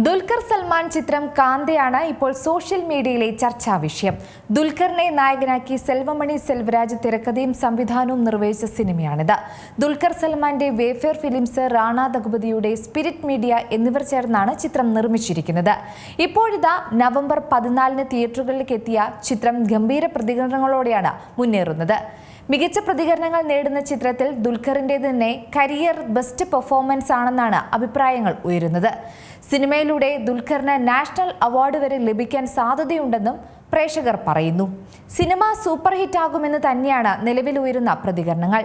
ദുൽഖർ സൽമാൻ ചിത്രം കാന്തയാണ് ഇപ്പോൾ സോഷ്യൽ മീഡിയയിലെ ചർച്ചാ വിഷയം. ദുൽഖറിനെ നായകനാക്കി സെൽവമണി സെൽവരാജ് തിരക്കഥയും സംവിധാനവും നിർവഹിച്ച സിനിമയാണിത്. ദുൽഖർ സൽമാന്റെ വേഫെയർ ഫിലിംസ്, റാണ ദഗ്ബതിയുടെ സ്പിരിറ്റ് മീഡിയ എന്നിവർ ചേർന്നാണ് ചിത്രം നിർമ്മിച്ചിരിക്കുന്നത്. ഇപ്പോഴിതാ നവംബർ 14 തിയേറ്ററുകളിലേക്ക് എത്തിയ ചിത്രം ഗംഭീര പ്രതികരണങ്ങളോടെയാണ് മുന്നേറുന്നത്. മികച്ച പ്രതികരണങ്ങൾ നേടുന്ന ചിത്രത്തിൽ ദുൽഖറിൻ്റേത് തന്നെ കരിയർ ബെസ്റ്റ് പെർഫോമൻസ് ആണെന്നാണ് അഭിപ്രായങ്ങൾ ഉയരുന്നത്. സിനിമയിലൂടെ ദുൽഖറിന് നാഷണൽ അവാർഡ് വരെ ലഭിക്കാൻ സാധ്യതയുണ്ടെന്നും പ്രേക്ഷകർ പറയുന്നു. സിനിമ സൂപ്പർ ഹിറ്റാകുമെന്ന് തന്നെയാണ് നിലവിൽ ഉയരുന്ന പ്രതികരണങ്ങൾ.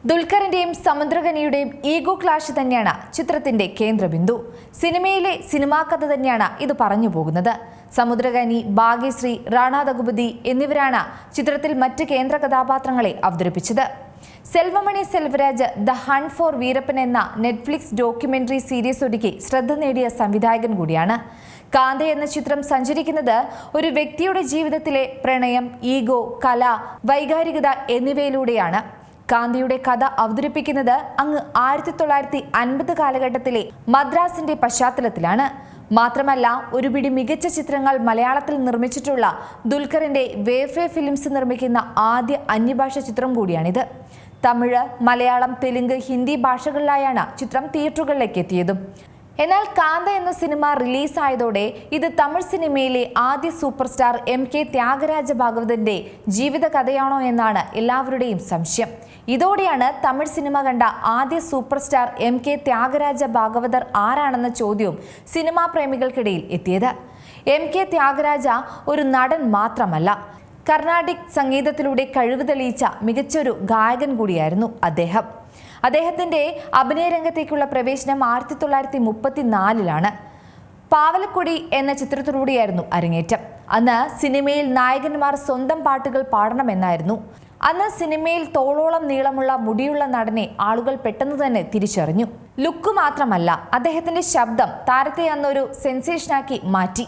ദുൽഖറിന്റെയും സമുദ്രഖനിയുടെയും ഈഗോ ക്ലാഷ് തന്നെയാണ് ചിത്രത്തിന്റെ കേന്ദ്രബിന്ദു. സിനിമയിലെ സിനിമാ കഥ തന്നെയാണ് ഇത് പറഞ്ഞു പോകുന്നത്. സമുദ്രഖനി, ഭാഗ്യശ്രീ, റാണ ദഗ്ബതി എന്നിവരാണ് ചിത്രത്തിൽ മറ്റ് കേന്ദ്ര കഥാപാത്രങ്ങളെ അവതരിപ്പിച്ചത്. Selvamani Selvaraj the hunt four Veerappan എന്ന നെറ്റ്ഫ്ലിക്സ് ഡോക്യുമെന്ററി സീരീസ് ഒരുക്കി ശ്രദ്ധ നേടിയ സംവിധായകൻ കൂടിയാണ്. കാന്ത എന്ന ചിത്രം സഞ്ചരിക്കുന്നത് ഒരു വ്യക്തിയുടെ ജീവിതത്തിലെ പ്രണയം, ഈഗോ, കല, വൈകാരികത എന്നിവയിലൂടെയാണ്. കാന്തയുടെ കഥ അവതരിപ്പിക്കുന്നത് അങ്ങ് 1950 കാലഘട്ടത്തിലെ മദ്രാസിന്റെ പശ്ചാത്തലത്തിലാണ്. മാത്രമല്ല, ഒരു പിടി മികച്ച ചിത്രങ്ങൾ മലയാളത്തിൽ നിർമ്മിച്ചിട്ടുള്ള ദുൽഖറിന്റെ വേഫെയർ ഫിലിംസ് നിർമ്മിക്കുന്ന ആദ്യ അന്യഭാഷ ചിത്രം കൂടിയാണിത്. തമിഴ്, മലയാളം, തെലുങ്ക്, ഹിന്ദി ഭാഷകളിലായാണ് ചിത്രം തിയേറ്ററുകളിലേക്ക് എത്തിയതും. എന്നാൽ കാന്ത എന്ന സിനിമ റിലീസായതോടെ ഇത് തമിഴ് സിനിമയിലെ ആദ്യ സൂപ്പർ സ്റ്റാർ MK ത്യാഗരാജ ഭാഗവതന്റെ ജീവിത കഥയാണോ എന്നാണ് എല്ലാവരുടെയും സംശയം. ഇതോടെയാണ് തമിഴ് സിനിമ കണ്ട ആദ്യ superstar MK Thyagaraja Bhagavathar ആരാണെന്ന ചോദ്യവും സിനിമാ പ്രേമികൾക്കിടയിൽ എത്തിയത്. MK ത്യാഗരാജ ഒരു നടൻ മാത്രമല്ല, കർണാടിക് സംഗീതത്തിലൂടെ കഴിവ് തെളിയിച്ച മികച്ചൊരു ഗായകൻ കൂടിയായിരുന്നു അദ്ദേഹം. അദ്ദേഹത്തിന്റെ അഭിനയ രംഗത്തേക്കുള്ള പ്രവേശനം 1934 പാവലക്കൊടി എന്ന ചിത്രത്തിലൂടെയായിരുന്നു അരങ്ങേറ്റം. അന്ന് സിനിമയിൽ നായകന്മാർ സ്വന്തം പാട്ടുകൾ പാടണമെന്നായിരുന്നു. അന്ന് സിനിമയിൽ തോളോളം നീളമുള്ള മുടിയുള്ള നടനെ ആളുകൾ പെട്ടെന്ന് തന്നെ തിരിച്ചറിഞ്ഞു. ലുക്ക് മാത്രമല്ല, അദ്ദേഹത്തിന്റെ ശബ്ദം താരത്തെ അന്നൊരു സെൻസേഷനാക്കി മാറ്റി.